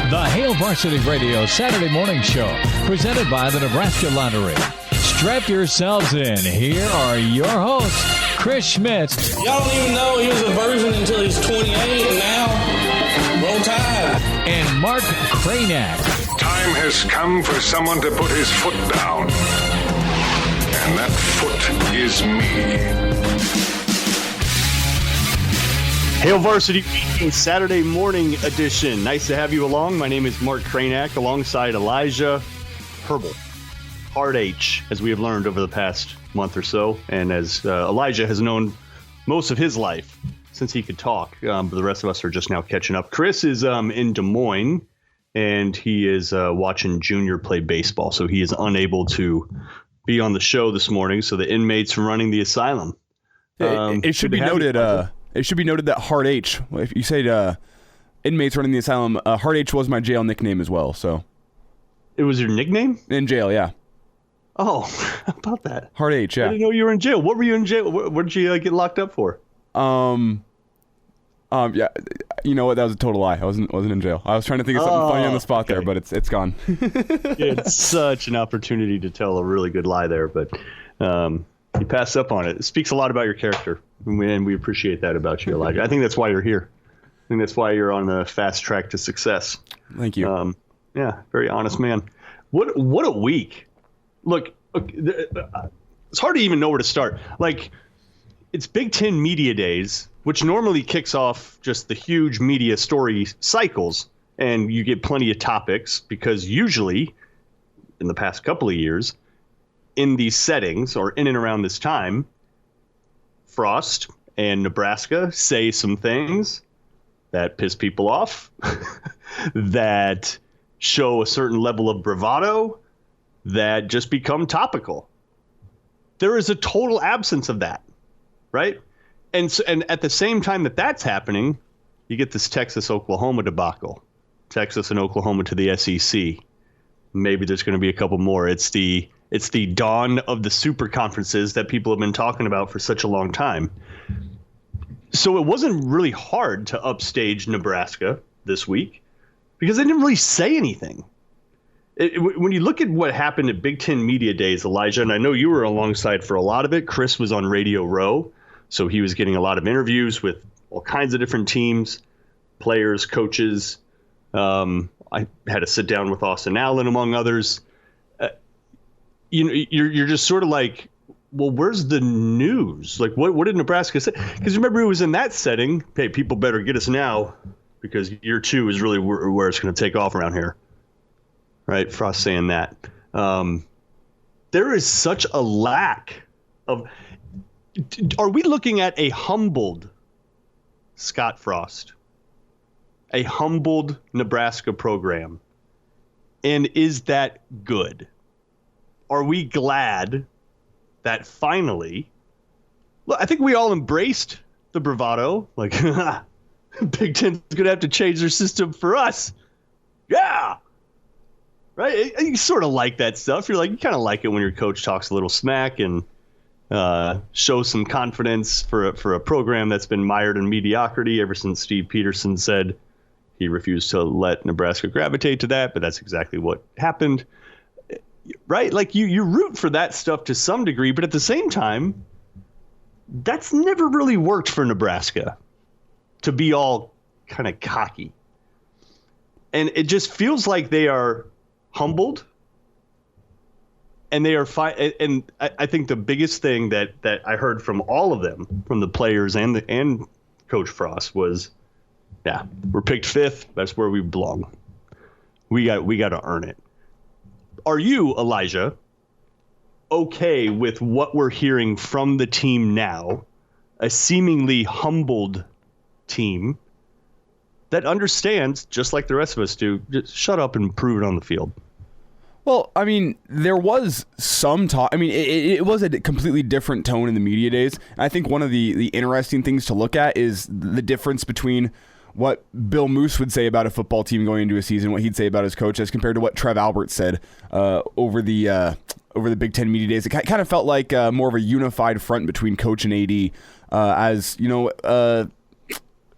The Hail Varsity Radio Saturday Morning Show, presented by the Nebraska Lottery. Strap yourselves in. Here are your hosts, Chris Schmidt. Y'all don't even know he was a virgin until he's 28, and now, roll tide. And Mark Cranack. Time has come for someone to put his foot down. And that foot is me. Hail Varsity Saturday morning edition. Nice to have you along. My name is Mark Cranack alongside Elijah Herbal. Hard H, as we have learned over the past month or so. And as Elijah has known most of his life since he could talk. But the rest of us are just now catching up. Chris is in Des Moines and he is watching Junior play baseball. So he is unable to be on the show this morning. So the inmates running the asylum. It should be noted. It should be noted that Hard H, if you say inmates running the asylum, Hard H was my jail nickname as well. So it was your nickname? In jail, yeah. Oh, how about that? Hard H, yeah. I didn't know you were in jail. What were you in jail? What did you get locked up for? Yeah. You know what? That was a total lie. I wasn't in jail. I was trying to think of something funny on the spot there, but it's gone. It's such an opportunity to tell a really good lie there, but you passed up on it. It speaks a lot about your character, and we appreciate that about you, Elijah. I think that's why you're here. I think that's why you're on the fast track to success. Thank you. Yeah, very honest man. What a week. Look, it's hard to even know where to start. Like, it's Big Ten Media Days, which normally kicks off just the huge media story cycles, and you get plenty of topics because usually, in the past couple of years, in these settings or in and around this time, Frost and Nebraska say some things that piss people off, that show a certain level of bravado, that just become topical. There is a total absence of that, right? And at the same time that that's happening, you get this Texas-Oklahoma debacle. Texas and Oklahoma to the SEC. Maybe there's going to be a couple more. It's the dawn of the super conferences that people have been talking about for such a long time. So it wasn't really hard to upstage Nebraska this week because they didn't really say anything. When you look at what happened at Big Ten Media Days, Elijah, and I know you were alongside for a lot of it. Chris was on Radio Row, so he was getting a lot of interviews with all kinds of different teams, players, coaches. I had to sit down with Austin Allen, among others. You're just sort of like, well, where's the news? Like, what did Nebraska say? Because remember, it was in that setting. Hey, people better get us now because year two is really where it's going to take off around here. Right? Frost saying that. There is such a lack of. Are we looking at a humbled Scott Frost? A humbled Nebraska program? And is that good? Are we glad that finally, look, I think we all embraced the bravado. Like, Big Ten's going to have to change their system for us. Yeah. Right? You sort of like that stuff. You kind of like it when your coach talks a little smack and shows some confidence for a program that's been mired in mediocrity ever since Steve Peterson said he refused to let Nebraska gravitate to that. But that's exactly what happened. Right? Like you root for that stuff to some degree, but at the same time, that's never really worked for Nebraska to be all kind of cocky. And it just feels like they are humbled and they are and I think the biggest thing that I heard from all of them, from the players and Coach Frost, was, yeah, we're picked fifth. That's where we belong. We got to earn it. Are you, Elijah, okay with what we're hearing from the team now, a seemingly humbled team that understands, just like the rest of us do, just shut up and prove it on the field? Well, I mean, there was some talk. I mean, it was a completely different tone in the media days. I think one of the interesting things to look at is the difference between what Bill Moose would say about a football team going into a season, what he'd say about his coach, as compared to what Trev Albert said over the Big Ten Media Days. It kind of felt like more of a unified front between coach and AD. As you know,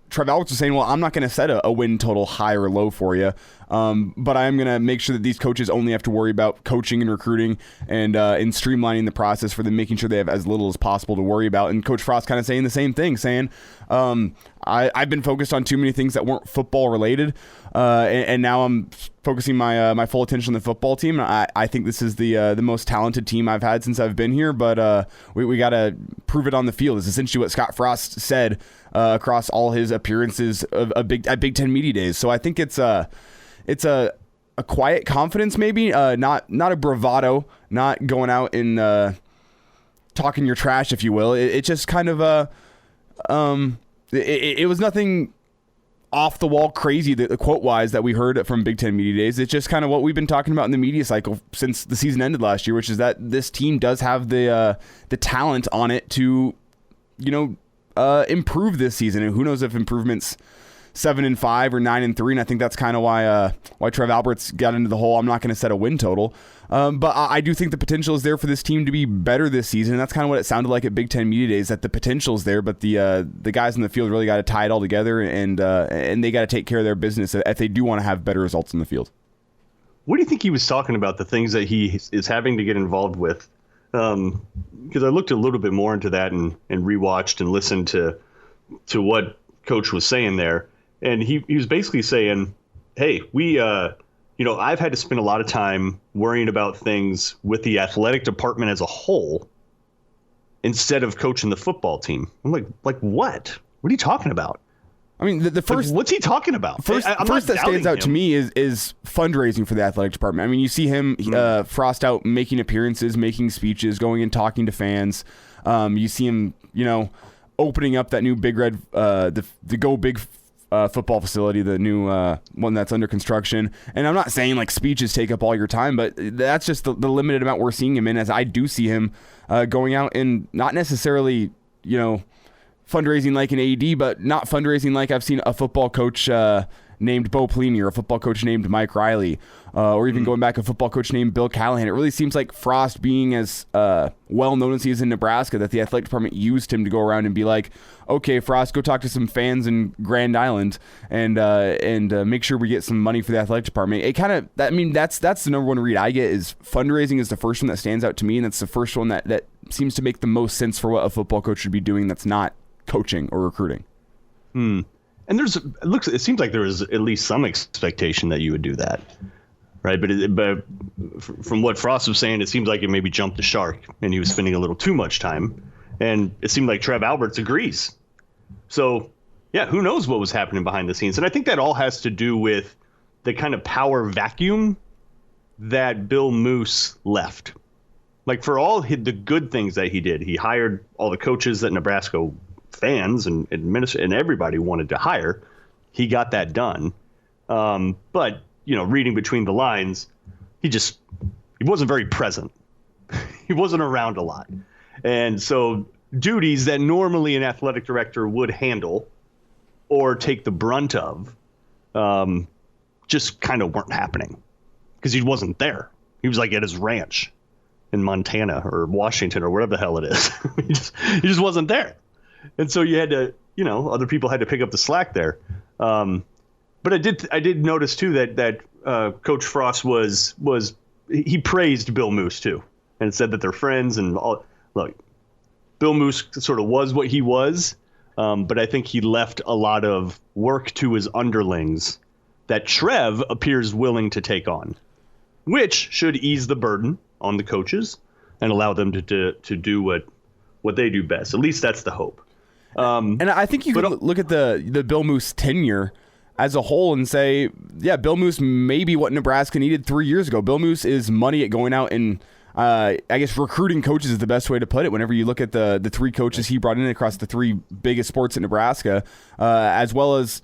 Trev Alberts was saying, well, I'm not going to set a win total high or low for you, but I am going to make sure that these coaches only have to worry about coaching and recruiting and streamlining the process for them, making sure they have as little as possible to worry about. And Coach Frost kind of saying the same thing, saying, I've been focused on too many things that weren't football related, and now I'm focusing my full attention on the football team. I think this is the most talented team I've had since I've been here, but we got to prove it on the field. Is essentially what Scott Frost said across all his appearances at Big Ten Media Days. So I think it's a quiet confidence, maybe not a bravado, not going out and talking your trash, if you will. It just kind of it was nothing off the wall crazy, the quote wise, that we heard from Big Ten Media Days. It's just kind of what we've been talking about in the media cycle since the season ended last year, which is that this team does have the talent on it to, improve this season. And who knows if improvements 7-5 or 9-3. And I think that's kind of why Trev Alberts got into the whole, I'm not going to set a win total. But I do think the potential is there for this team to be better this season. And that's kind of what it sounded like at Big Ten Media Days, that the potential is there, but the guys in the field really got to tie it all together, and they got to take care of their business if they do want to have better results in the field. What do you think he was talking about, the things that he is having to get involved with? Because I looked a little bit more into that and rewatched and listened to what Coach was saying there. And he was basically saying, hey, I've had to spend a lot of time worrying about things with the athletic department as a whole instead of coaching the football team. I'm like what? What are you talking about? I mean, the first, what's he talking about? First that stands out to me is fundraising for the athletic department. I mean, you see him Frost out making appearances, making speeches, going and talking to fans. You see him, opening up that new Big Red, the Go Big football facility, the new one that's under construction. And I'm not saying like speeches take up all your time, but that's just the limited amount we're seeing him in, as I do see him going out and not necessarily, fundraising like an AD, but not fundraising like I've seen a football coach named Bo Pelini or a football coach named Mike Riley, or even going back, a football coach named Bill Callahan. It really seems like Frost, being as well known as he is in Nebraska, that the athletic department used him to go around and be like, okay, Frost, go talk to some fans in Grand Island and make sure we get some money for the athletic department. It kind of, that's the number one read I get, is fundraising is the first one that stands out to me, and that's the first one that seems to make the most sense for what a football coach should be doing that's not coaching or recruiting. And it seems like there is at least some expectation that you would do that, right? But from what Frost was saying, it seems like it maybe jumped the shark and he was spending a little too much time. And it seemed like Trev Alberts agrees. So, yeah, who knows what was happening behind the scenes? And I think that all has to do with the kind of power vacuum that Bill Moose left. Like, for all the good things that he did, he hired all the coaches that Nebraska fans and everybody wanted to hire. He got that done. But, reading between the lines, he wasn't very present. He wasn't around a lot. And so duties that normally an athletic director would handle or take the brunt of just kind of weren't happening because he wasn't there. He was like at his ranch in Montana or Washington or whatever the hell it is. he just wasn't there. And so you had to, other people had to pick up the slack there. But I did notice too that Coach Frost he praised Bill Moose too, and said that they're friends and all. Look, Bill Moose sort of was what he was, but I think he left a lot of work to his underlings that Trev appears willing to take on, which should ease the burden on the coaches and allow them to do what they do best. At least that's the hope. And I think you could look at the Bill Moose tenure as a whole and say, yeah, Bill Moose may be what Nebraska needed 3 years ago. Bill Moose is money at going out and I guess recruiting coaches is the best way to put it. Whenever you look at the three coaches he brought in across the three biggest sports in Nebraska, as well as,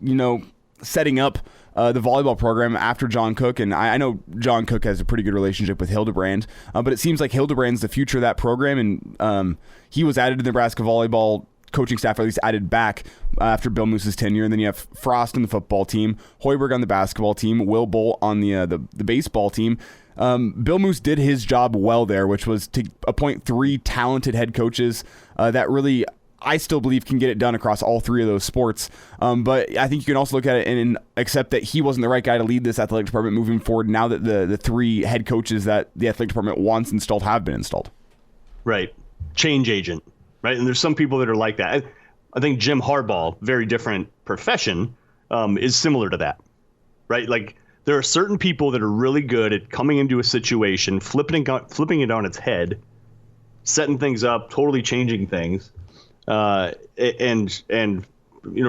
setting up the volleyball program after John Cook. And I know John Cook has a pretty good relationship with Hildebrand, but it seems like Hildebrand's the future of that program. And he was added to the Nebraska volleyball coaching staff, or at least added back after Bill Moose's tenure. And then you have Frost on the football team, Hoiberg on the basketball team, Will Bolt on the baseball team. Bill Moose did his job well there, which was to appoint three talented head coaches that really, I still believe can get it done across all three of those sports. But I think you can also look at it and accept that he wasn't the right guy to lead this athletic department moving forward now that the three head coaches that the athletic department wants installed have been installed. Right. Change agent. Right. And there's some people that are like that. I think Jim Harbaugh, very different profession, is similar to that. Right. Like there are certain people that are really good at coming into a situation, flipping it on its head, setting things up, totally changing things, and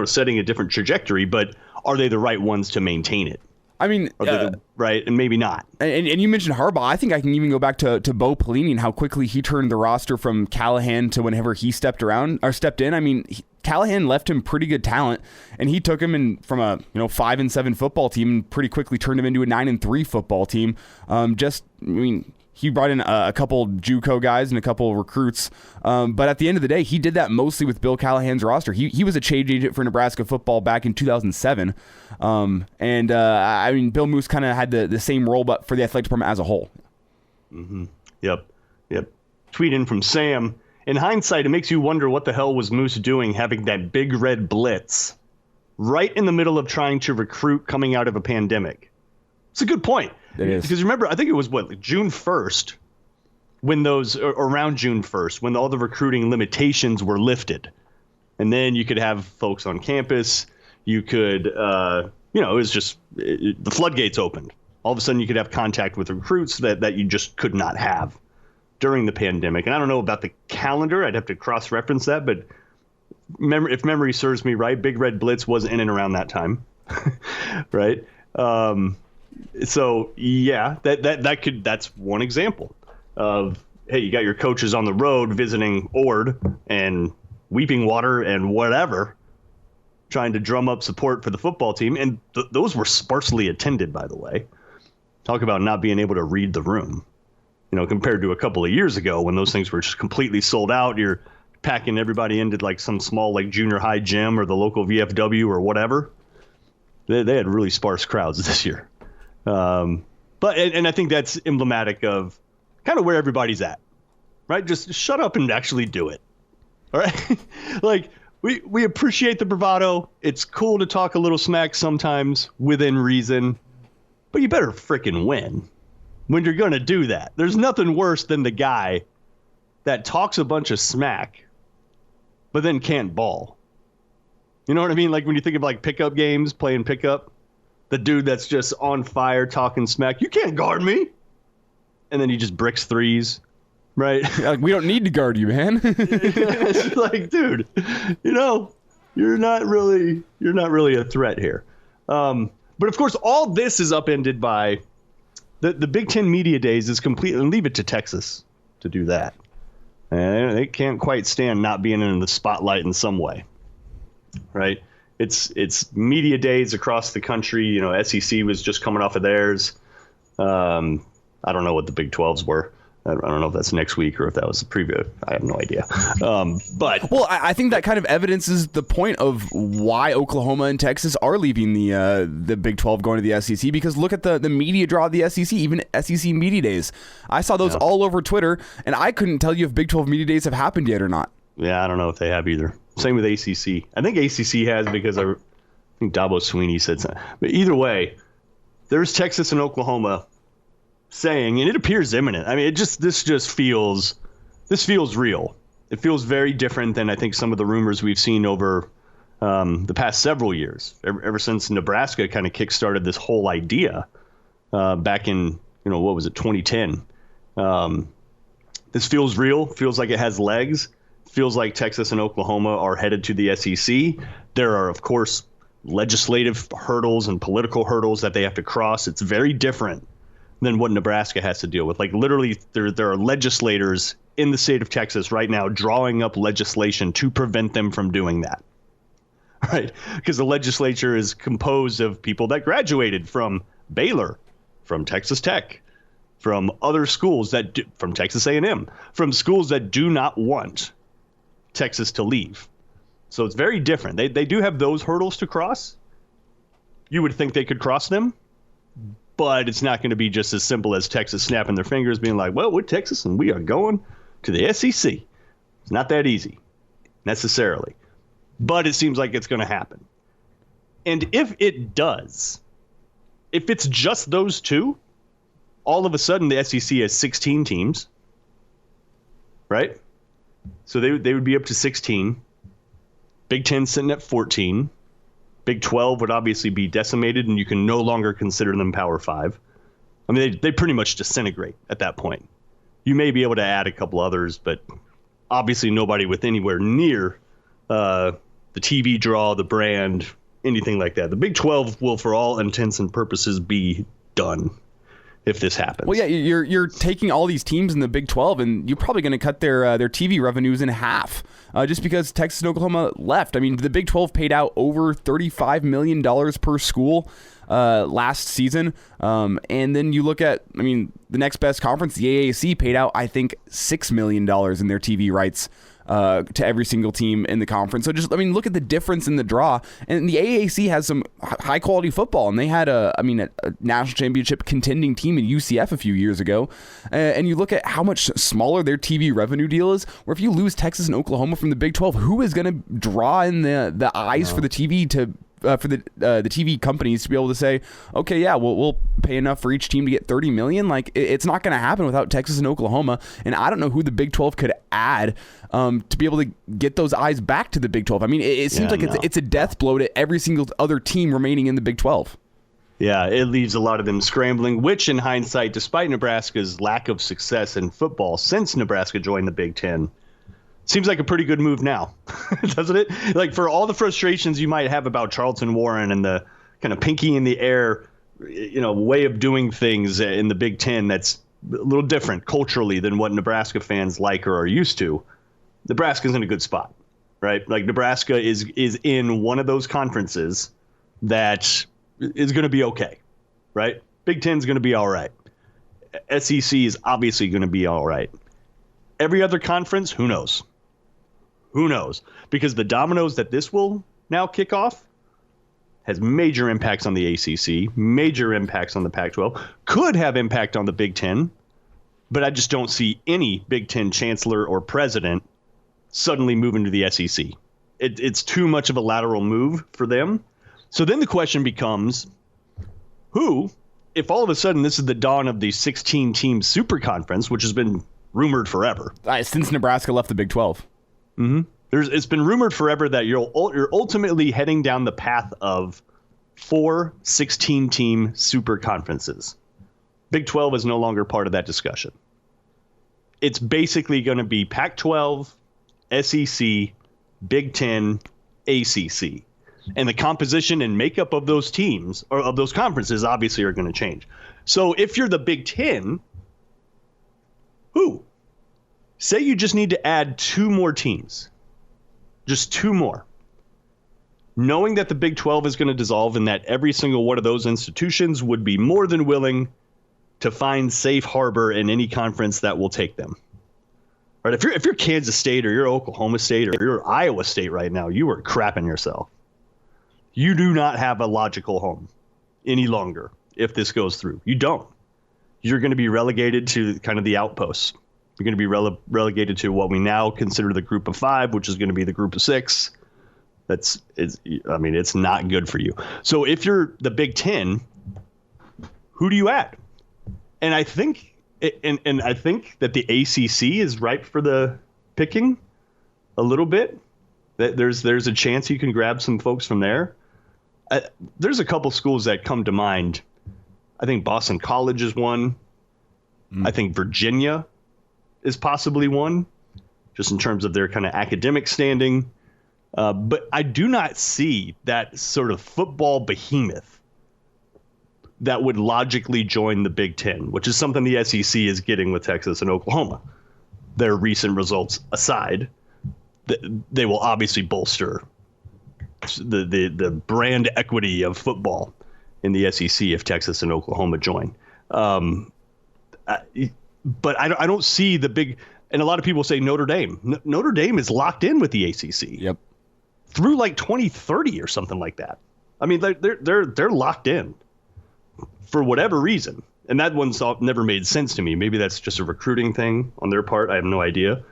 setting a different trajectory. But are they the right ones to maintain it? I mean, right, and maybe not. And you mentioned Harbaugh. I think I can even go back to Bo Pelini and how quickly he turned the roster from Callahan to whenever he stepped in. I mean, Callahan left him pretty good talent, and he took him from a 5-7 football team and pretty quickly turned him into a 9-3 football team. He brought in a couple JUCO guys and a couple recruits, but at the end of the day, he did that mostly with Bill Callahan's roster. He was a change agent for Nebraska football back in 2007, Bill Moose kind of had the same role, but for the athletic department as a whole. Mm-hmm. Yep. Tweet in from Sam. In hindsight, it makes you wonder what the hell was Moose doing having that big red blitz right in the middle of trying to recruit coming out of a pandemic. It's a good point. It is. Because remember, I think it was June 1st around June 1st when all the recruiting limitations were lifted. And then you could have folks on campus. You could, it was just the floodgates opened. All of a sudden you could have contact with recruits that you just could not have during the pandemic. And I don't know about the calendar. I'd have to cross-reference that. But if memory serves me right, Big Red Blitz was in and around that time. Right? So yeah, that's one example of, hey, you got your coaches on the road visiting Ord and Weeping Water and whatever, trying to drum up support for the football team. And those were sparsely attended, by the way. Talk about not being able to read the room, compared to a couple of years ago when those things were just completely sold out. You're packing everybody into like some small like junior high gym or the local VFW or whatever. They had really sparse crowds this year. But I think that's emblematic of kind of where everybody's at, right? Just shut up and actually do it. All right. Like we appreciate the bravado. It's cool to talk a little smack sometimes within reason, but you better freaking win when you're going to do that. There's nothing worse than the guy that talks a bunch of smack, but then can't ball. You know what I mean? Like when you think of like pickup games, playing pickup. The dude that's just on fire talking smack. You can't guard me. And then he just bricks threes, right? Like, we don't need to guard you, man. It's like, dude, you're not really a threat here. But of course, all this is upended by the Big Ten Media Days is complete, and leave it to Texas to do that. And they can't quite stand not being in the spotlight in some way, right? It's media days across the country. SEC was just coming off of theirs. I don't know what the Big 12s were. I don't know if that's next week or if that was the preview. I have no idea. I think that kind of evidences the point of why Oklahoma and Texas are leaving the Big 12 going to the SEC, because look at the media draw of the SEC, even SEC Media Days. I saw those all over Twitter, and I couldn't tell you if Big 12 Media Days have happened yet or not. Yeah, I don't know if they have either. Same with ACC. I think ACC has because I think Dabo Sweeney said something. But either way, there's Texas and Oklahoma saying, and it appears imminent. I mean, this feels real. It feels very different than I think some of the rumors we've seen over the past several years, ever since Nebraska kind of kickstarted this whole idea back in, 2010. This feels real. Feels like it has legs. Feels like Texas and Oklahoma are headed to the SEC. There are, of course, legislative hurdles and political hurdles that they have to cross. It's very different than what Nebraska has to deal with. Like literally, there are legislators in the state of Texas right now drawing up legislation to prevent them from doing that. Right? Because the legislature is composed of people that graduated from Baylor, from Texas Tech, from other schools from Texas A&M, from schools that do not want Texas to leave. So it's very different. They do have those hurdles to cross. You would think they could cross them, but it's not going to be just as simple as Texas snapping their fingers being like, well, we're Texas and we are going to the SEC. It's not that easy. necessarily. But it seems like it's going to happen. And if it does, if it's just those two, all of a sudden the SEC has 16 teams, right? So they would be up to 16. Big Ten sitting at 14. Big 12 would obviously be decimated, and you can no longer consider them Power 5. I mean, they pretty much disintegrate at that point. You may be able to add a couple others, but obviously nobody with anywhere near the TV draw, the brand, anything like that. The Big 12 will, for all intents and purposes, be done if this happens. Well, yeah, you're taking all these teams in the Big 12, and you're probably going to cut their TV revenues in half just because Texas and Oklahoma left. I mean, the Big 12 paid out over $35 million per school last season. And then you look at, I mean, the next best conference, the AAC, paid out, I think, $6 million in their TV rights to every single team in the conference. So just, I mean, look at the difference in the draw. And the AAC has some high quality football, and they had a national championship contending team in UCF a few years ago. And you look at how much smaller their TV revenue deal is, where if you lose Texas and Oklahoma from the Big 12, who is going to draw in the eyes for the TV to for the TV companies to be able to say, okay, yeah, we'll pay enough for each team to get $30 million. Like, it's not going to happen without Texas and Oklahoma. And I don't know who the Big 12 could add to be able to get those eyes back to the Big 12. I mean, it seems like it's a death blow to every single other team remaining in the Big 12. Yeah, it leaves a lot of them scrambling, which in hindsight, despite Nebraska's lack of success in football since Nebraska joined the Big Ten, seems like a pretty good move now, doesn't it? Like, for all the frustrations you might have about Charlton Warren and the kind of pinky in the air, way of doing things in the Big Ten that's a little different culturally than what Nebraska fans like or are used to, Nebraska's in a good spot, right? Like, Nebraska is in one of those conferences that is going to be okay, right? Big Ten's going to be all right. SEC is obviously going to be all right. Every other conference, who knows? Who knows? Because the dominoes that this will now kick off has major impacts on the ACC, major impacts on the Pac-12, could have impact on the Big Ten, but I just don't see any Big Ten chancellor or president suddenly moving to the SEC. It's too much of a lateral move for them. So then the question becomes, who, if all of a sudden this is the dawn of the 16-team super conference, which has been rumored forever. Since Nebraska left the Big 12. Mm-hmm. It's been rumored forever that you're ultimately heading down the path of 4 16-team super conferences. Big 12 is no longer part of that discussion. It's basically going to be Pac-12, SEC, Big Ten, ACC. And the composition and makeup of those teams, or of those conferences, obviously are going to change. So if you're the Big Ten, who? Say you just need to add 2 more teams. Just 2 more. Knowing that the Big 12 is going to dissolve and that every single one of those institutions would be more than willing to find safe harbor in any conference that will take them. Right? If you're Kansas State or you're Oklahoma State or you're Iowa State right now, you are crapping yourself. You do not have a logical home any longer if this goes through. You don't. You're going to be relegated to kind of the outposts. You're going to be relegated to what we now consider the group of 5, which is going to be the group of 6. It's not good for you. So if you're the Big Ten, who do you add? And I think that the ACC is ripe for the picking a little bit. That there's a chance you can grab some folks from there. There's a couple schools that come to mind. I think Boston College is one. I think Virginia is possibly one, just in terms of their kind of academic standing. But I do not see that sort of football behemoth that would logically join the Big Ten, which is something the SEC is getting with Texas and Oklahoma. Their recent results aside, they will obviously bolster the brand equity of football in the SEC if Texas and Oklahoma join. But I don't see the big, and a lot of people say Notre Dame. Notre Dame is locked in with the ACC. Yep. Through like 2030 or something like that. I mean, they're locked in for whatever reason, and that one's never made sense to me. Maybe that's just a recruiting thing on their part. I have no idea.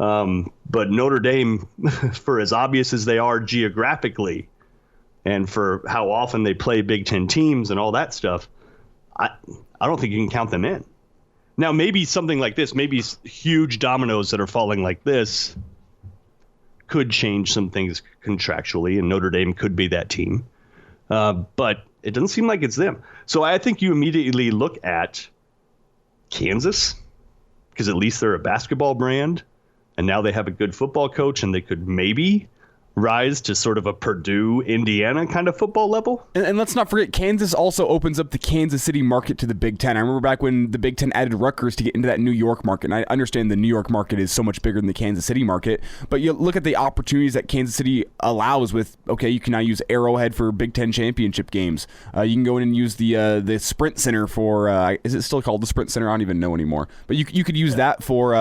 But Notre Dame, for as obvious as they are geographically, and for how often they play Big Ten teams and all that stuff, I don't think you can count them in. Now, maybe something like this, maybe huge dominoes that are falling like this could change some things contractually, and Notre Dame could be that team. But it doesn't seem like it's them. So I think you immediately look at Kansas, because at least they're a basketball brand, and now they have a good football coach, and they could maybe rise to sort of a Purdue, Indiana kind of football level. And let's not forget, Kansas also opens up the Kansas City market to the Big Ten. I remember back when the Big Ten added Rutgers to get into that New York market. And I understand the New York market is so much bigger than the Kansas City market. But you look at the opportunities that Kansas City allows with, okay, you can now use Arrowhead for Big Ten championship games. You can go in and use the Sprint Center for, is it still called the Sprint Center? I don't even know anymore. But you could use that for,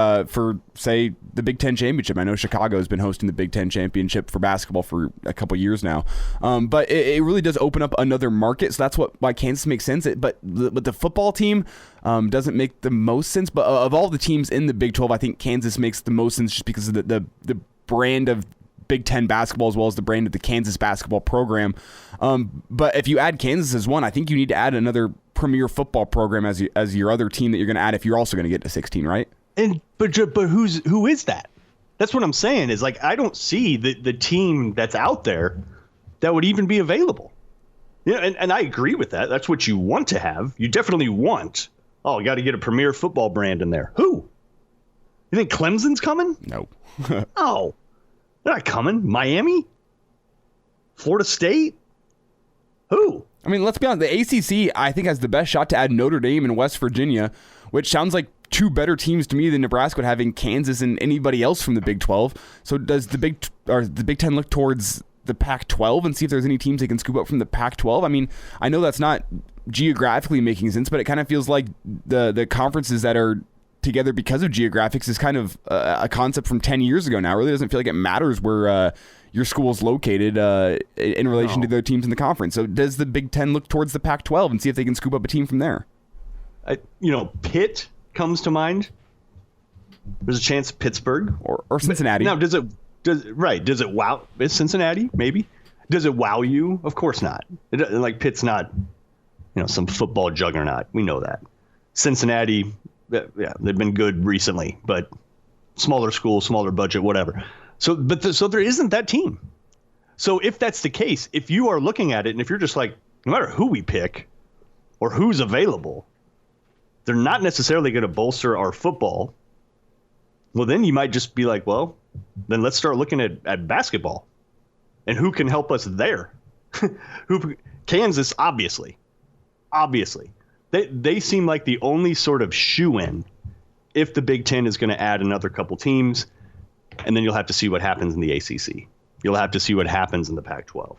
say, the Big Ten championship. I know Chicago has been hosting the Big Ten championship for basketball for a couple years now, but it really does open up another market. So that's why Kansas makes sense. But the football team doesn't make the most sense. But of all the teams in the Big 12, I think Kansas makes the most sense just because of the brand of Big Ten basketball as well as the brand of the Kansas basketball program. But if you add Kansas as one, I think you need to add another premier football program as your other team that you're going to add if you're also going to get to 16, right? But who is that? That's what I'm saying is, like, I don't see the team that's out there that would even be available. Yeah, and I agree with that. That's what you want to have. You definitely want, you got to get a premier football brand in there. Who? You think Clemson's coming? No. No. They're not coming. Miami? Florida State? Who? I mean, let's be honest. The ACC, I think, has the best shot to add Notre Dame and West Virginia, which sounds like two better teams to me than Nebraska would having Kansas and anybody else from the Big 12. So does the Big Ten look towards the Pac-12 and see if there's any teams they can scoop up from the Pac-12? I mean, I know that's not geographically making sense, but it kind of feels like the conferences that are together because of geographics is kind of a concept from 10 years ago now. It really doesn't feel like it matters where your school is located in relation to their teams in the conference. So does the Big Ten look towards the Pac-12 and see if they can scoop up a team from there? Pitt comes to mind. There's a chance Pittsburgh or Cincinnati. Now, does it wow? Is Cincinnati maybe? Does it wow you? Of course not. Pitt's not, some football juggernaut. We know that. Cincinnati, yeah, they've been good recently, but smaller school, smaller budget, whatever. So there isn't that team. So if that's the case, if you are looking at it and if you're just like, no matter who we pick or who's available, they're not necessarily going to bolster our football. Well, then you might just be like, well, then let's start looking at basketball and who can help us there. Kansas, obviously, they seem like the only sort of shoe-in if the Big Ten is going to add another couple teams, and then you'll have to see what happens in the ACC. You'll have to see what happens in the Pac-12.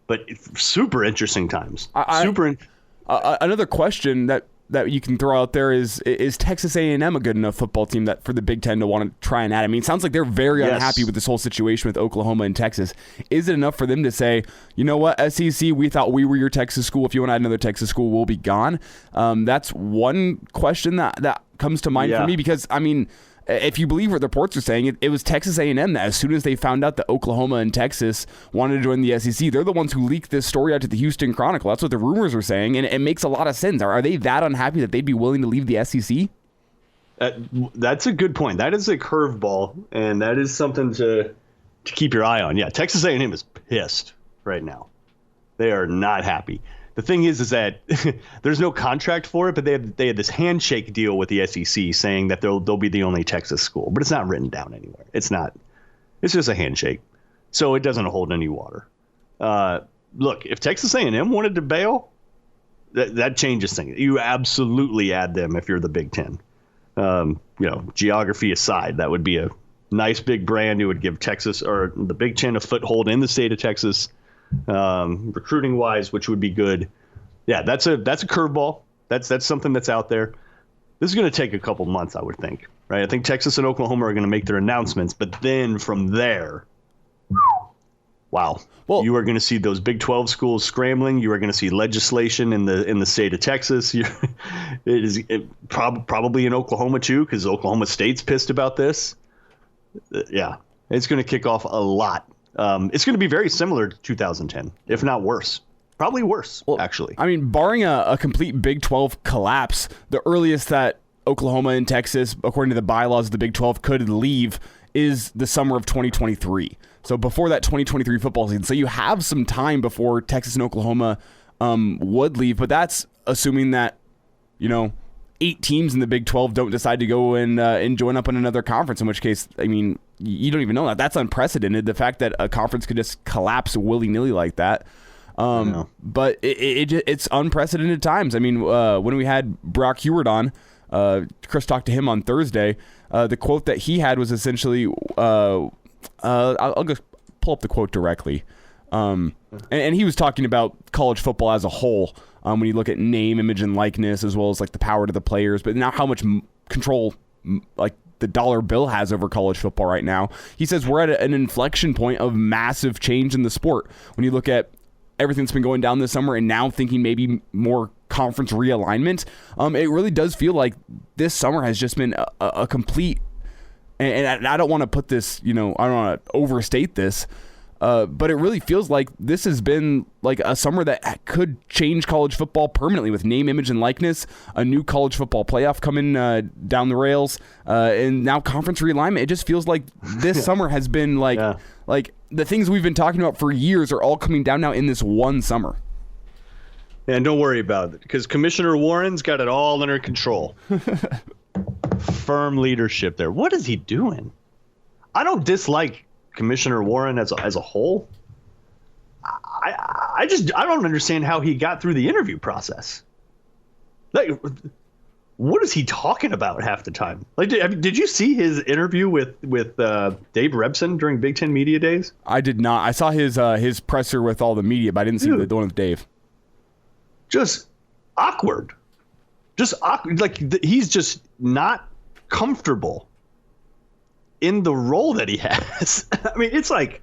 But super interesting times. Another question that you can throw out there is Texas A&M a good enough football team that for the Big Ten to want to try and add? I mean, it sounds like they're very unhappy with this whole situation with Oklahoma and Texas. Is it enough for them to say, you know what, SEC, we thought we were your Texas school. If you want to add another Texas school, we'll be gone. That's one question that comes to mind for me because, I mean, if you believe what the reports are saying, it was Texas A&M that as soon as they found out that Oklahoma and Texas wanted to join the SEC, they're the ones who leaked this story out to the Houston Chronicle. That's what the rumors are saying, and it makes a lot of sense. Are they that unhappy that they'd be willing to leave the SEC? That's a good point. That is a curveball, and that is something to keep your eye on. Yeah, Texas A&M is pissed right now. They are not happy. The thing is that there's no contract for it, but they had this handshake deal with the SEC saying that they'll be the only Texas school, but it's not written down anywhere. It's not. It's just a handshake, so it doesn't hold any water. Look, if Texas A&M wanted to bail, that changes things. You absolutely add them if you're the Big Ten. Geography aside, that would be a nice big brand. It would give Texas or the Big Ten a foothold in the state of Texas. Recruiting wise, which would be good. Yeah, that's a curveball. That's something that's out there. This is going to take a couple months, I would think. Right? I think Texas and Oklahoma are going to make their announcements, but then from there, wow. Well, you are going to see those Big 12 schools scrambling. You are going to see legislation in the state of Texas. Probably in Oklahoma too, because Oklahoma State's pissed about this. Yeah, it's going to kick off a lot. It's going to be very similar to 2010, if not worse. Probably worse, actually. I mean, barring a complete Big 12 collapse, the earliest that Oklahoma and Texas, according to the bylaws of the Big 12, could leave is the summer of 2023. So before that 2023 football season. So you have some time before Texas and Oklahoma would leave, but that's assuming that, 8 teams in the Big 12 don't decide to go and join up in another conference, in which case, I mean, you don't even know that. That's unprecedented. The fact that a conference could just collapse willy-nilly like that. But it's unprecedented times. I mean, when we had Brock Heward on, Chris talked to him on Thursday. The quote that he had was essentially, I'll just pull up the quote directly. And he was talking about college football as a whole. When you look at name, image, and likeness, as well as like the power to the players, but now how much control like the dollar bill has over college football right now. He says we're at an inflection point of massive change in the sport. When you look at everything that's been going down this summer and now thinking maybe more conference realignment, it really does feel like this summer has just been a complete, and I don't want to put this, I don't want to overstate this, but it really feels like this has been like a summer that could change college football permanently with name, image, and likeness, a new college football playoff coming down the rails, and now conference realignment. It just feels like this summer has been like the things we've been talking about for years are all coming down now in this one summer. And don't worry about it, because Commissioner Warren's got it all under control. Firm leadership there. What is he doing? I don't dislike Commissioner Warren as a whole. I don't understand how he got through the interview process. Like, what is he talking about half the time? Like, did you see his interview with Dave Rebson during Big Ten Media Days? I did not. I saw his presser with all the media, but I didn't see the one with Dave. Just awkward. Just awkward. Like, he's just not comfortable in the role that he has. I mean, it's like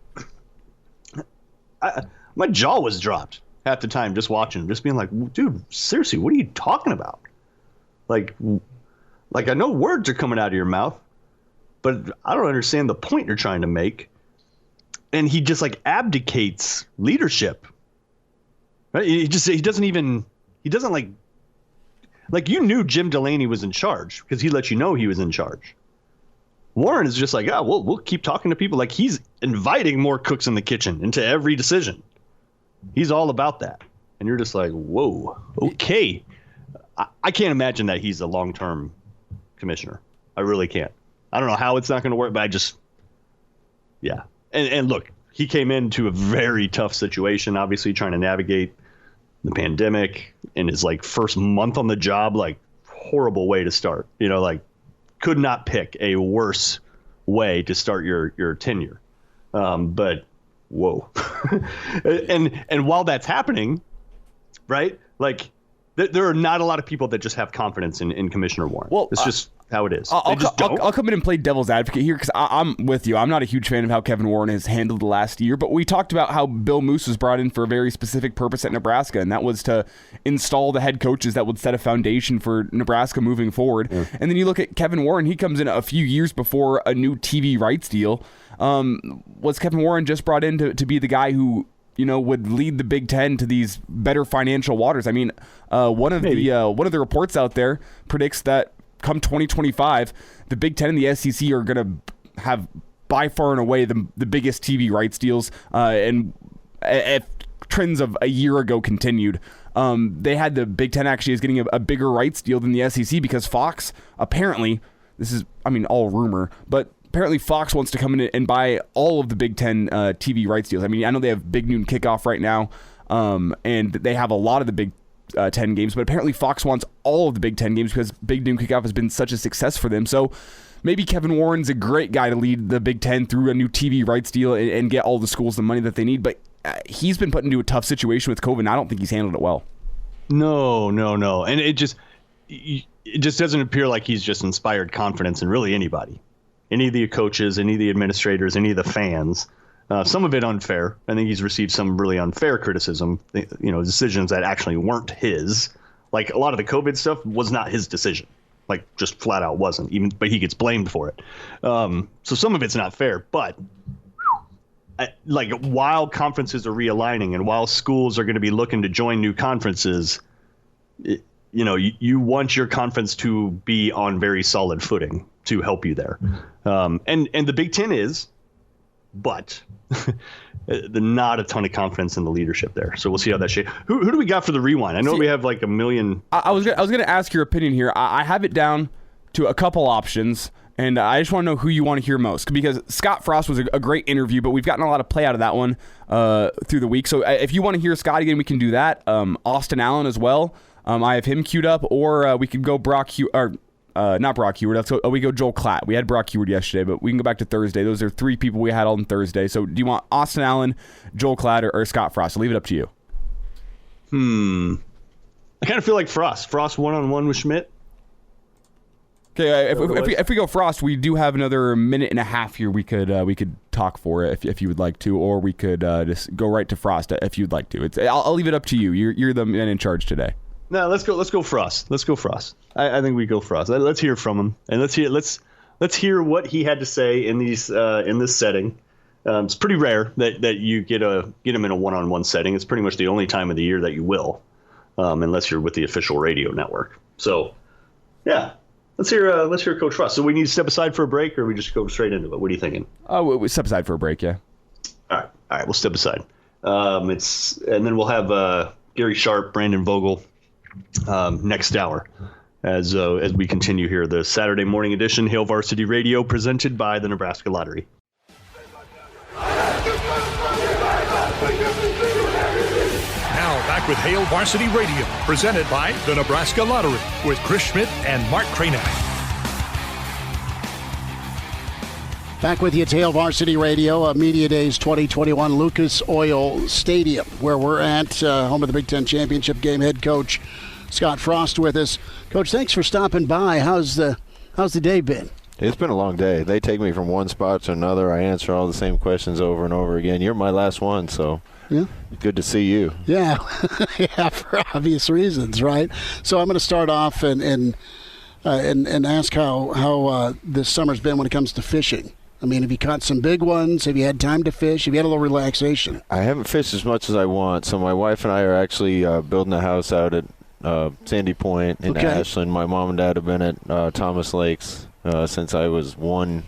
my jaw was dropped half the time just watching him, just being like, dude, seriously, what are you talking about? Like I know words are coming out of your mouth, but I don't understand the point you're trying to make. And he just like abdicates leadership. Right? He doesn't like you knew Jim Delaney was in charge because he let you know he was in charge. Warren is just like, we'll keep talking to people. Like, he's inviting more cooks in the kitchen into every decision. He's all about that. And you're just like, whoa, okay. I can't imagine that he's a long-term commissioner. I really can't. I don't know how it's not going to work, but yeah. And look, he came into a very tough situation, obviously trying to navigate the pandemic in his like first month on the job, like horrible way to start, like could not pick a worse way to start your tenure. But whoa. and while that's happening, right, like there are not a lot of people that just have confidence in Commissioner Warren. Well, it's just how it is. I'll come in and play devil's advocate here because I'm with you. I'm not a huge fan of how Kevin Warren has handled the last year, but we talked about how Bill Moose was brought in for a very specific purpose at Nebraska, and that was to install the head coaches that would set a foundation for Nebraska moving forward. Yeah. And then you look at Kevin Warren, he comes in a few years before a new TV rights deal. Was Kevin Warren just brought in to be the guy who would lead the Big Ten to these better financial waters? I mean, one of the reports out there predicts that come 2025, the Big Ten and the SEC are going to have by far and away the biggest TV rights deals. And if trends of a year ago continued, they had the Big Ten actually is getting a bigger rights deal than the SEC because Fox apparently, this is, all rumor, but apparently Fox wants to come in and buy all of the Big Ten TV rights deals. I mean, I know they have Big Noon Kickoff right now, and they have a lot of the Big 10 games, but apparently Fox wants all of the Big 10 games because Big Noon Kickoff has been such a success for them. So maybe Kevin Warren's a great guy to lead the Big 10 through a new TV rights deal and get all the schools the money that they need, but he's been put into a tough situation with COVID, and I don't think he's handled it well. No. And it just doesn't appear like he's just inspired confidence in really anybody. Any of the coaches, any of the administrators, any of the fans. Some of it unfair. I think he's received some really unfair criticism, decisions that actually weren't his. Like a lot of the COVID stuff was not his decision. Like just flat out wasn't, but he gets blamed for it. So some of it's not fair, but while conferences are realigning and while schools are going to be looking to join new conferences, you want your conference to be on very solid footing to help you there. And the Big Ten is, but not a ton of confidence in the leadership there. So we'll see how that shapes. Who do we got for the rewind? I know we have like a million. I was going to ask your opinion here. I have it down to a couple options, and I just want to know who you want to hear most, because Scott Frost was a great interview, but we've gotten a lot of play out of that one through the week. So if you want to hear Scott again, we can do that. Austin Allen as well. I have him queued up, or we could go not Brock Heward. We go Joel Klatt. We had Brock Heward yesterday, but we can go back to Thursday. Those are 3 people we had on Thursday. So do you want Austin Allen, Joel Klatt, or Scott Frost? I'll leave it up to you. I kind of feel like Frost. Frost one-on-one with Schmidt. Okay, if we go Frost, we do have another minute and a half here. We could talk for it if you would like to, or we could just go right to Frost if you'd like to. I'll leave it up to you. You're the man in charge today. No, let's go Frost. Let's go Frost. I think we go Frost. Let's hear from him, and let's hear what he had to say in this setting. It's pretty rare that you get him in a one-on-one setting. It's pretty much the only time of the year that you will, unless you're with the official radio network. So, yeah, let's hear Coach Frost. So we need to step aside for a break, or we just go straight into it. What are you thinking? We step aside for a break. Yeah. All right, we'll step aside. And then we'll have Gary Sharp, Brandon Vogel. Next hour as we continue here, the Saturday morning edition, Hail Varsity Radio, presented by the Nebraska Lottery. Now back with Hail Varsity Radio, presented by the Nebraska Lottery, with Chris Schmidt and Mark Cranack. Back with you at Hail Varsity Radio, Media Days 2021, Lucas Oil Stadium, where we're at, home of the Big Ten Championship game. Head coach Scott Frost with us. Coach, thanks for stopping by. How's the day been? It's been a long day. They take me from one spot to another. I answer all the same questions over and over again. You're my last one, so yeah, good to see you. Yeah, yeah, for obvious reasons, right? So I'm going to start off and ask how this summer's been when it comes to fishing. I mean, have you caught some big ones? Have you had time to fish? Have you had a little relaxation? I haven't fished as much as I want. So my wife and I are actually building a house out at Sandy Point in Ashland. My mom and dad have been at Thomas Lakes since I was 1.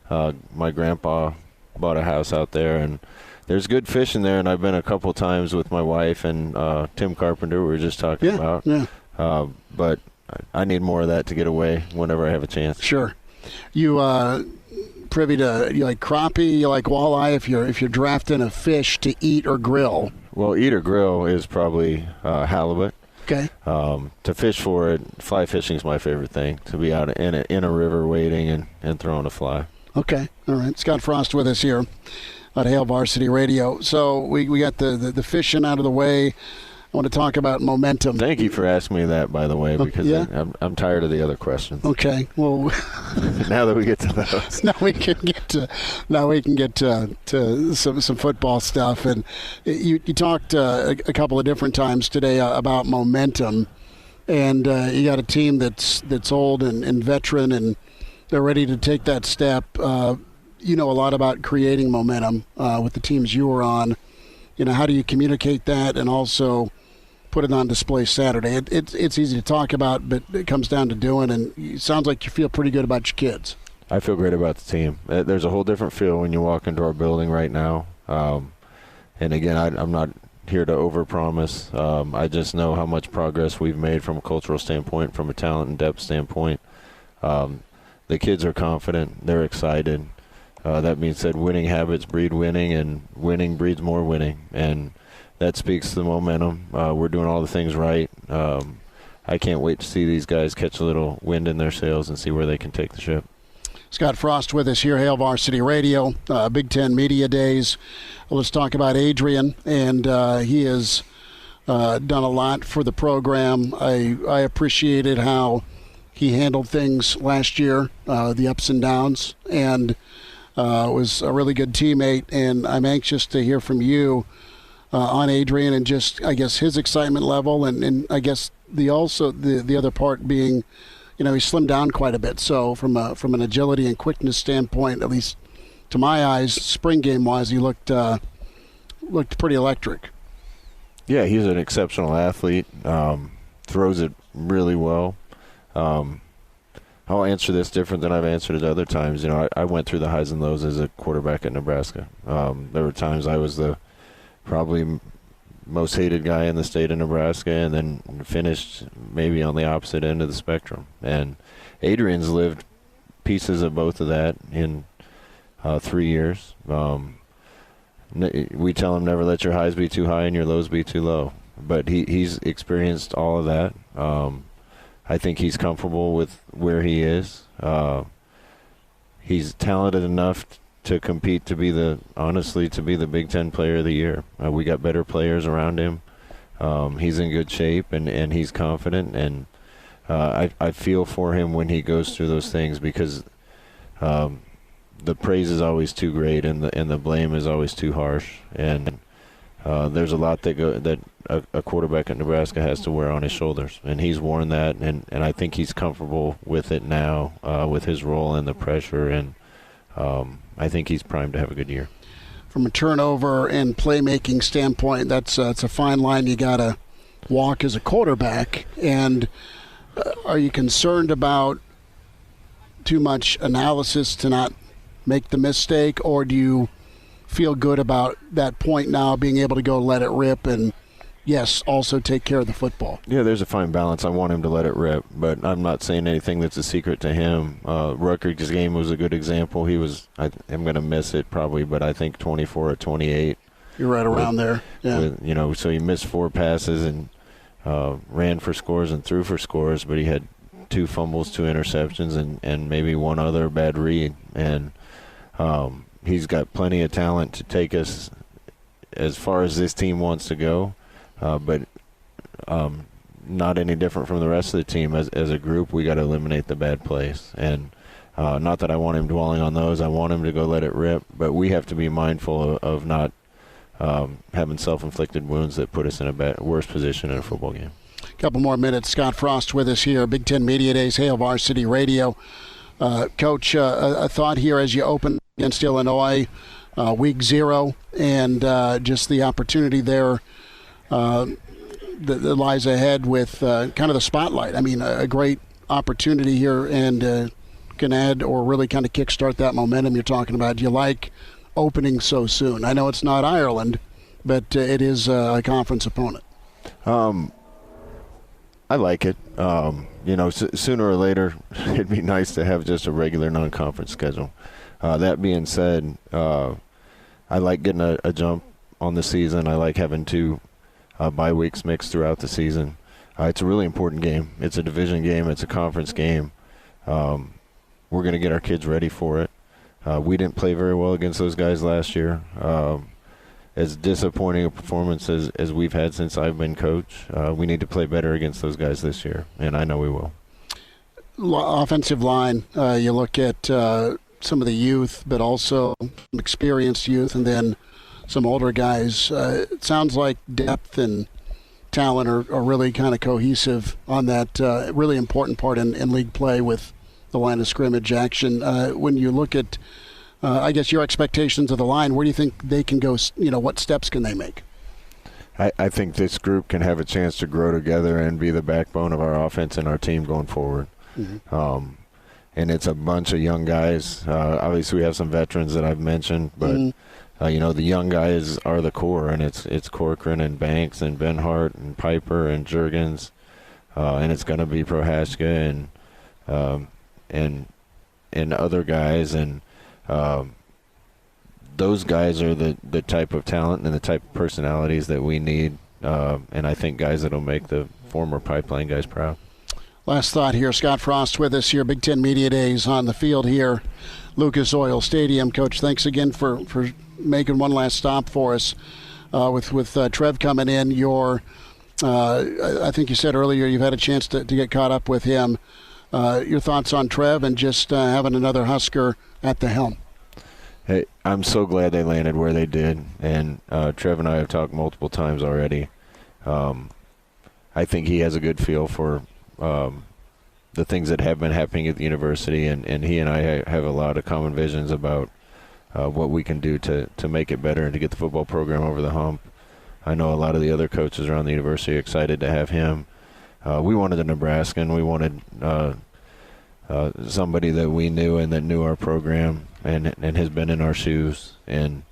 My grandpa bought a house out there, and there's good fishing there. And I've been a couple times with my wife and Tim Carpenter, we were just talking about. Yeah. But I need more of that to get away whenever I have a chance. Sure. You privy to, you like crappie, you like walleye, if you're drafting a fish to eat or grill? Well, eat or grill is probably halibut. Okay. To fish for it, fly fishing is my favorite thing, to be out in a river wading and throwing a fly. Okay. All right. Scott Frost with us here at Hail Varsity Radio. So we got the fishing out of the way. I want to talk about momentum. Thank you for asking me that, by the way, because I'm tired of the other questions. Okay, well, now that we get to those, now we can get to some football stuff. And you talked a couple of different times today about momentum, and you got a team that's old and veteran, and they're ready to take that step. You know a lot about creating momentum with the teams you were on. You know, how do you communicate that, and also put it on display Saturday? It's easy to talk about, but it comes down to doing, and it sounds like you feel pretty good about your kids. I feel great about the team. There's a whole different feel when you walk into our building right now. And again, I'm not here to overpromise. I just know how much progress we've made from a cultural standpoint, from a talent and depth standpoint. The kids are confident. They're excited. That being said, winning habits breed winning, and winning breeds more winning. And that speaks to the momentum. We're doing all the things right. I can't wait to see these guys catch a little wind in their sails and see where they can take the ship. Scott Frost with us here, Hail Varsity Radio, Big Ten Media Days. Let's talk about Adrian, and he has done a lot for the program. I appreciated how he handled things last year, the ups and downs, and was a really good teammate, and I'm anxious to hear from you on Adrian and just, I guess, his excitement level, and I guess the other part being, he slimmed down quite a bit. So from an agility and quickness standpoint, at least to my eyes, spring game wise, he looked pretty electric. Yeah, he's an exceptional athlete. Throws it really well. I'll answer this different than I've answered it other times. I went through the highs and lows as a quarterback at Nebraska. There were times I was the probably most hated guy in the state of Nebraska, and then finished maybe on the opposite end of the spectrum. And Adrian's lived pieces of both of that in 3 years. We tell him never let your highs be too high and your lows be too low. But he's experienced all of that. I think he's comfortable with where he is. He's talented enough to compete to be the Big Ten Player of the Year. We got better players around him. He's in good shape and he's confident. And I feel for him when he goes through those things, because the praise is always too great and the blame is always too harsh. And there's a lot that a quarterback at Nebraska has to wear on his shoulders, and he's worn that, and I think he's comfortable with it now, with his role and the pressure, and I think he's primed to have a good year. From a turnover and playmaking standpoint, it's a fine line you got to walk as a quarterback. And are you concerned about too much analysis to not make the mistake, or do you feel good about that point now, being able to go let it rip and, yes, also take care of the football? Yeah, there's a fine balance. I want him to let it rip, but I'm not saying anything that's a secret to him. Rutgers' game was a good example. He was, I'm going to miss it probably, but I think 24 or 28. You're right around there. Yeah. So he missed 4 passes and ran for scores and threw for scores, but he had 2 fumbles, 2 interceptions, and maybe 1 other bad read. And he's got plenty of talent to take us as far as this team wants to go. But not any different from the rest of the team. As a group, we got to eliminate the bad plays. And not that I want him dwelling on those. I want him to go let it rip. But we have to be mindful of not having self-inflicted wounds that put us in a worse position in a football game. A couple more minutes. Scott Frost with us here, Big Ten Media Days, Hail Varsity Radio. Coach, a thought here as you open against Illinois, week 0, and just the opportunity there that lies ahead with kind of the spotlight. I mean, a great opportunity here, and can add or really kind of kickstart that momentum you're talking about. Do you like opening so soon? I know it's not Ireland, but it is a conference opponent. I like it. Sooner or later, it'd be nice to have just a regular non-conference schedule. That being said, I like getting a jump on the season. I like having 2 bye weeks mixed throughout the season. It's a really important game. It's a division game. It's a conference game. We're going to get our kids ready for it. We didn't play very well against those guys last year. As disappointing a performance as we've had since I've been coach, we need to play better against those guys this year, and I know we will. Offensive line, you look at some of the youth, but also experienced youth, and then some older guys. It sounds like depth and talent are really kind of cohesive on that really important part in league play with the line of scrimmage action. When you look at I guess your expectations of the line, where do you think they can go? What steps can they make? I think this group can have a chance to grow together and be the backbone of our offense and our team going forward. Mm-hmm. And it's a bunch of young guys. Obviously, we have some veterans that I've mentioned, but the young guys are the core, and it's Corcoran and Banks and Benhart and Piper and Juergens, and it's going to be Prohaska and other guys, and those guys are the type of talent and the type of personalities that we need, and I think guys that will make the former Pipeline guys proud. Last thought here. Scott Frost with us here, Big Ten Media Days on the field here, Lucas Oil Stadium. Coach, thanks again for making one last stop for us with Trev coming in. I think you said earlier you've had a chance to get caught up with him. Your thoughts on Trev and just having another Husker at the helm? Hey, I'm so glad they landed where they did, and Trev and I have talked multiple times already. I think he has a good feel for the things that have been happening at the university, and he and I have a lot of common visions about what we can do to make it better and to get the football program over the hump. I know a lot of the other coaches around the university are excited to have him. We wanted a Nebraskan. We wanted somebody that we knew and that knew our program and has been in our shoes, and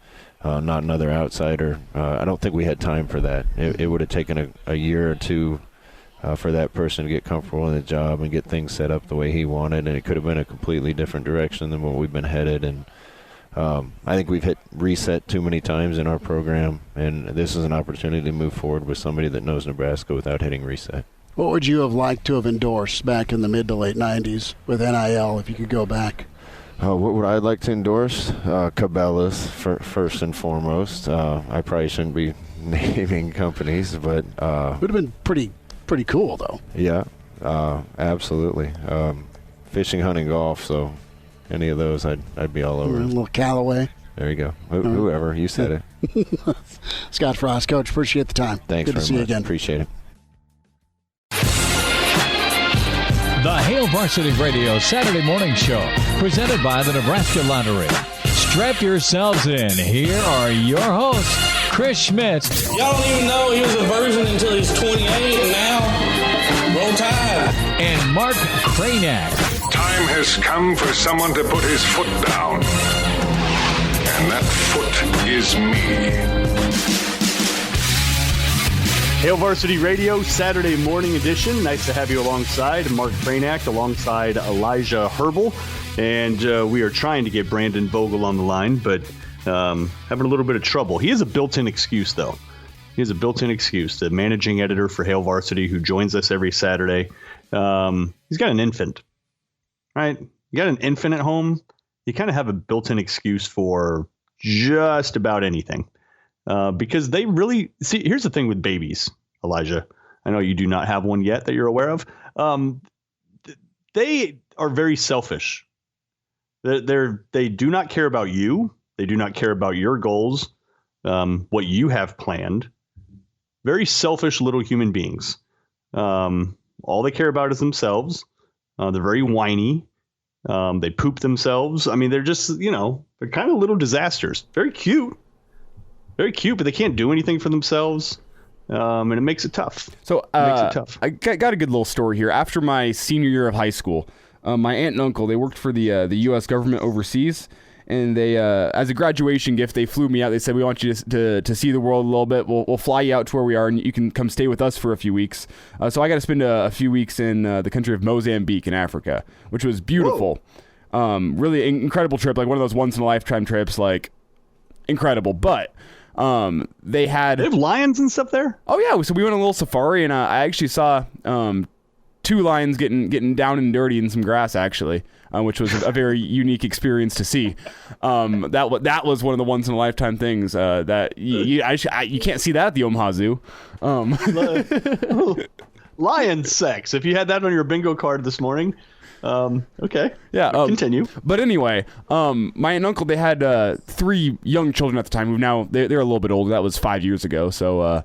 not another outsider. I don't think we had time for that. It would have taken a year or two for that person to get comfortable in the job and get things set up the way he wanted, and it could have been a completely different direction than what we've been headed. And I think we've hit reset too many times in our program, and this is an opportunity to move forward with somebody that knows Nebraska without hitting reset. What would you have liked to have endorsed back in the mid to late 90s with NIL if you could go back? What would I like to endorse? Cabela's, first and foremost. I probably shouldn't be naming companies, but would have been pretty cool, though. Yeah, absolutely. Fishing, hunting, golf, so any of those I'd be all over. A little Callaway. There you go. Whoever, you said it. Scott Frost, Coach, appreciate the time. Thanks Good very to see much. you again. Appreciate it. The Hail Varsity Radio Saturday Morning Show, presented by the Nebraska Lottery. Strap yourselves in. Here are your hosts, Chris Schmidt. Y'all don't even know he was a virgin until he's 28, and now, roll tide. And Mark Cranack. Time has come for someone to put his foot down. And that foot is me. Hail Varsity Radio, Saturday morning edition. Nice to have you alongside Mark Cranack, alongside Elijah Herbal. And we are trying to get Brandon Vogel on the line, but having a little bit of trouble. He has a built-in excuse, though. He has a built-in excuse. The managing editor for Hail Varsity, who joins us every Saturday, he's got an infant, right? You got an infant at home, you kind of have a built-in excuse for just about anything. Because they really see, here's the thing with babies, Elijah. I know you do not have one yet that you're aware of. They are very selfish. They do not care about you. They do not care about your goals, what you have planned. Very selfish little human beings. All they care about is themselves. They're very whiny. They poop themselves. I mean, they're just, they're kind of little disasters. Very cute. Very cute, but they can't do anything for themselves, and it makes it tough. So I got a good little story here. After my senior year of high school, my aunt and uncle, they worked for the U.S. government overseas, and they, as a graduation gift, they flew me out. They said, we want you to see the world a little bit. We'll fly you out to where we are, and you can come stay with us for a few weeks. So I got to spend a few weeks in the country of Mozambique in Africa, which was beautiful. Really incredible trip, like one of those once-in-a-lifetime trips, like incredible. But they have lions and stuff there. Oh yeah, so we went on a little safari, and I actually saw 2 lions getting down and dirty in some grass, actually, which was a very unique experience to see. That was one of the once in a lifetime things that you can't see that at the Omaha Zoo. Lion sex. If you had that on your bingo card this morning. Okay. Yeah. Continue. But anyway, my aunt and uncle, they had 3 young children at the time who now they're a little bit older. That was 5 years ago. So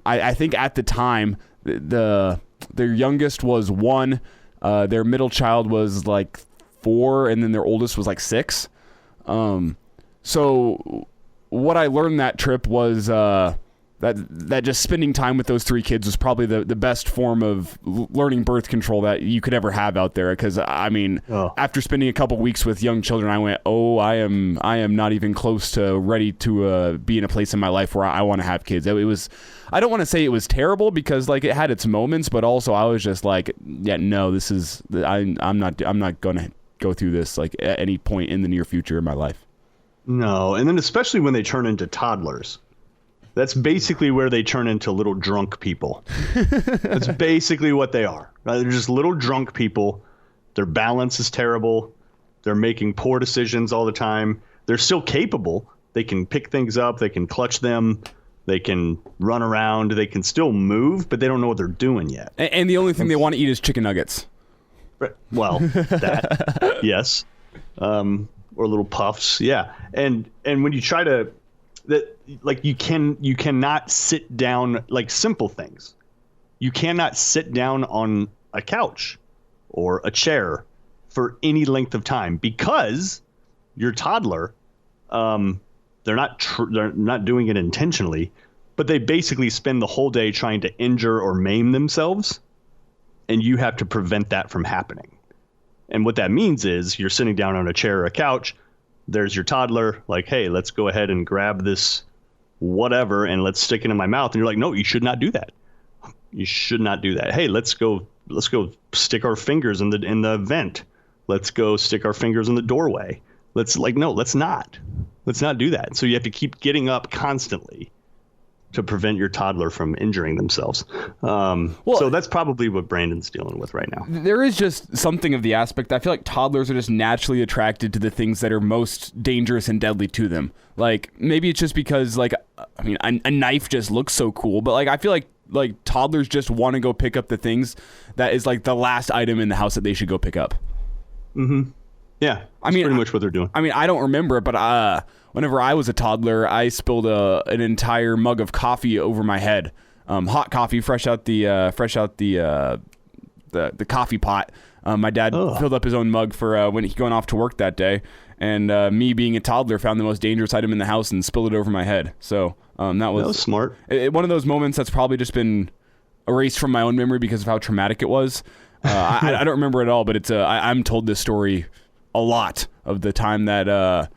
I think at the time their youngest was 1, their middle child was like 4, and then their oldest was like 6. So what I learned that trip was that just spending time with those 3 kids was probably the best form of learning birth control that you could ever have out there. Because I mean, after spending a couple weeks with young children, I went, I am not even close to ready to be in a place in my life where I want to have kids. It was, I don't want to say it was terrible, because like it had its moments, but also I was just like, yeah, no, this is, I'm not going to go through this like at any point in the near future in my life. No, and then especially when they turn into toddlers. That's basically where they turn into little drunk people. That's basically what they are. They're just little drunk people. Their balance is terrible. They're making poor decisions all the time. They're still capable. They can pick things up. They can clutch them. They can run around. They can still move, but they don't know what they're doing yet. And the only thing they want to eat is chicken nuggets. Well, that, yes. or little puffs. Yeah. And when you try to, you cannot sit down, like simple things. You cannot sit down on a couch or a chair for any length of time because your toddler, they're not doing it intentionally, but they basically spend the whole day trying to injure or maim themselves, and you have to prevent that from happening. And what that means is you're sitting down on a chair or a couch. There's your toddler, like, hey, let's go ahead and grab this whatever and let's stick it in my mouth. And you're like, no, you should not do that. You should not do that. Hey, let's go stick our fingers in the vent. Let's go stick our fingers in the doorway. Let's not. Let's not do that. So you have to keep getting up constantly to prevent your toddler from injuring themselves. So that's probably what Brandon's dealing with right now. There is just something of the aspect. I feel like toddlers are just naturally attracted to the things that are most dangerous and deadly to them. Like, maybe it's just because, like, I mean, a knife just looks so cool, but like, I feel like toddlers just want to go pick up the things that is like the last item in the house that they should go pick up. Mm-hmm. Yeah. I mean, pretty much what they're doing. I mean, I don't remember it, but whenever I was a toddler, I spilled an entire mug of coffee over my head. Hot coffee, fresh out the coffee pot. My dad filled up his own mug for when he going off to work that day, and me being a toddler found the most dangerous item in the house and spilled it over my head. So that was smart. One of those moments that's probably just been erased from my own memory because of how traumatic it was. I don't remember it all, but it's I'm told this story a lot of the time that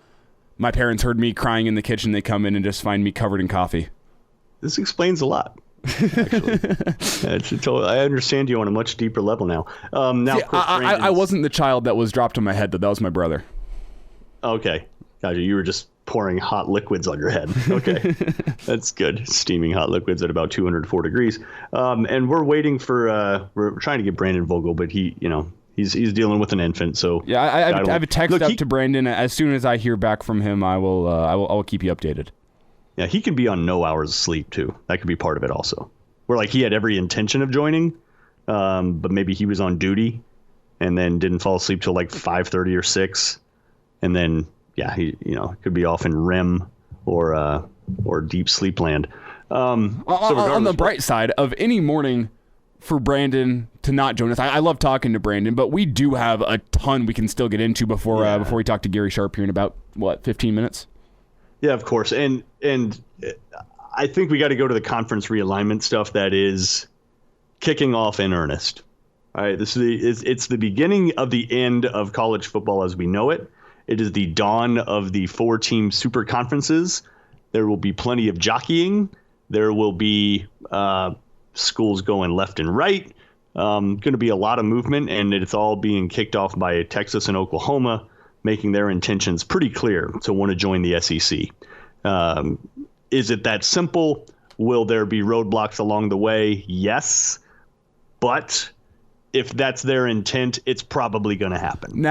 my parents heard me crying in the kitchen. They come in and just find me covered in coffee. This explains a lot. Actually, I understand you on a much deeper level now. See, I wasn't the child that was dropped on my head, though. That was my brother. Okay, gotcha. You were just pouring hot liquids on your head. Okay, that's good. Steaming hot liquids at about 204 degrees. And we're waiting for. We're trying to get Brandon Vogel, but he's dealing with an infant. So yeah, I have a text up to Brandon. As soon as I hear back from him, I will keep you updated. Yeah, he can be on no hours of sleep too. That could be part of it also. Where like he had every intention of joining, but maybe he was on duty, and then didn't fall asleep till like 5:30 or 6, and then he could be off in REM or deep sleep land. On the bright side of any morning for Brandon to not join us, I love talking to Brandon, but we do have a ton we can still get into before we talk to Gary Sharp here in about 15 minutes. Yeah, of course. And I think we got to go to the conference realignment stuff that is kicking off in earnest. All right, it's the beginning of the end of college football as we know it. It is the dawn of the 4-team super conferences. There will be plenty of jockeying. There will be schools going left and right. Going to be a lot of movement, and it's all being kicked off by Texas and Oklahoma, making their intentions pretty clear to want to join the SEC. Is it that simple? Will there be roadblocks along the way? Yes. But if that's their intent, it's probably going to happen.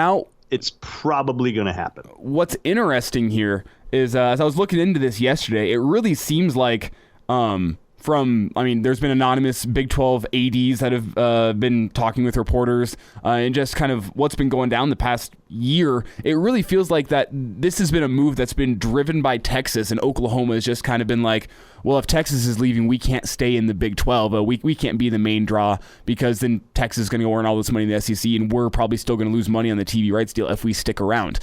It's probably going to happen. What's interesting here is, as I was looking into this yesterday, it really seems like there's been anonymous Big 12 ADs that have been talking with reporters and just kind of what's been going down the past year. It really feels like that this has been a move that's been driven by Texas, and Oklahoma has just kind of been like, well, if Texas is leaving, we can't stay in the Big 12. We can't be the main draw because then Texas is going to go earn all this money in the SEC, and we're probably still going to lose money on the TV rights deal if we stick around.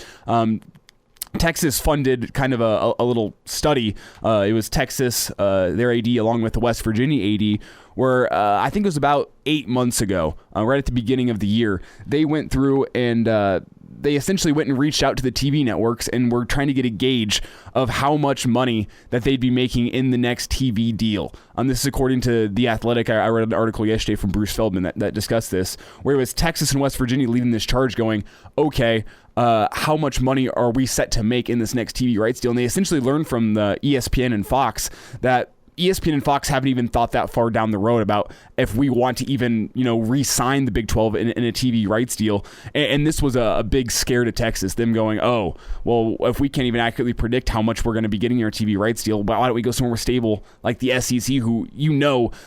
Texas funded kind of a little study. It was Texas, their AD, along with the West Virginia AD, where I think it was about 8 months ago, right at the beginning of the year, they went through and they essentially went and reached out to the TV networks and were trying to get a gauge of how much money that they'd be making in the next TV deal. This is according to The Athletic. I read an article yesterday from Bruce Feldman that discussed this, where it was Texas and West Virginia leading this charge going, okay, how much money are we set to make in this next TV rights deal? And they essentially learned from the ESPN and Fox that ESPN and Fox haven't even thought that far down the road about if we want to even, re-sign the Big 12 in a TV rights deal. And this was a big scare to Texas, them going, oh, well, if we can't even accurately predict how much we're going to be getting in our TV rights deal, why don't we go somewhere more stable like the SEC, who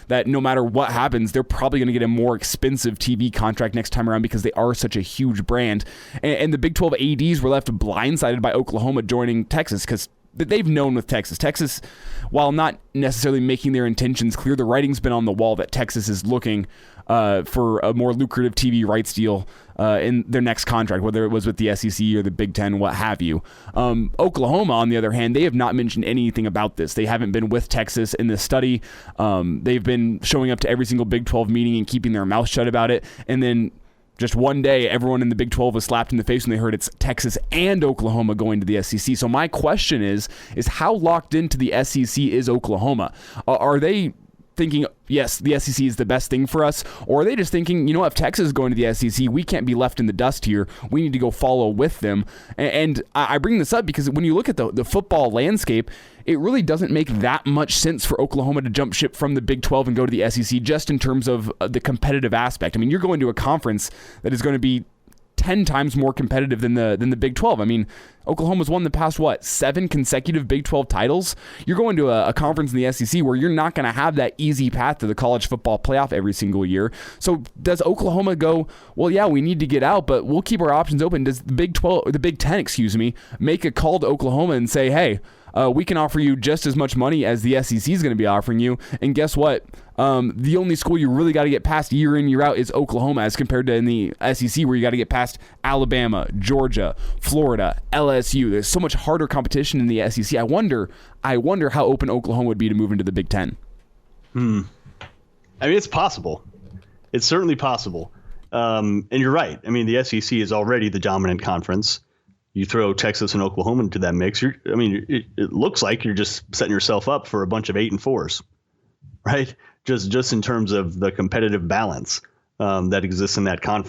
that no matter what happens, they're probably going to get a more expensive TV contract next time around because they are such a huge brand. And the Big 12 ADs were left blindsided by Oklahoma joining Texas because they've known with Texas. Texas, while not necessarily making their intentions clear, the writing's been on the wall that Texas is looking for a more lucrative TV rights deal in their next contract, whether it was with the SEC or the Big Ten, what have you. Oklahoma, on the other hand, they have not mentioned anything about this. They haven't been with Texas in this study. They've been showing up to every single Big 12 meeting and keeping their mouth shut about it. And then just one day, everyone in the Big 12 was slapped in the face when they heard it's Texas and Oklahoma going to the SEC. So my question is how locked into the SEC is Oklahoma? Are they thinking, yes, the SEC is the best thing for us? Or are they just thinking, if Texas is going to the SEC, we can't be left in the dust here. We need to go follow with them. And I bring this up because when you look at the football landscape, it really doesn't make that much sense for Oklahoma to jump ship from the Big 12 and go to the SEC just in terms of the competitive aspect. I mean, you're going to a conference that is going to be 10 times more competitive than the Big 12. I mean, Oklahoma's won the past, 7 consecutive Big 12 titles? You're going to a conference in the SEC where you're not going to have that easy path to the college football playoff every single year. So does Oklahoma go, well, yeah, we need to get out, but we'll keep our options open? Does the Big 10, make a call to Oklahoma and say, hey, we can offer you just as much money as the SEC is going to be offering you. And guess what? The only school you really got to get past year in, year out is Oklahoma, as compared to in the SEC where you got to get past Alabama, Georgia, Florida, LSU. There's so much harder competition in the SEC. I wonder how open Oklahoma would be to move into the Big Ten. I mean, it's possible. It's certainly possible. And you're right. I mean, the SEC is already the dominant conference. You throw Texas and Oklahoma into that mix. It looks like you're just setting yourself up for a bunch of 8-4s, right? Just in terms of the competitive balance that exists in that conference.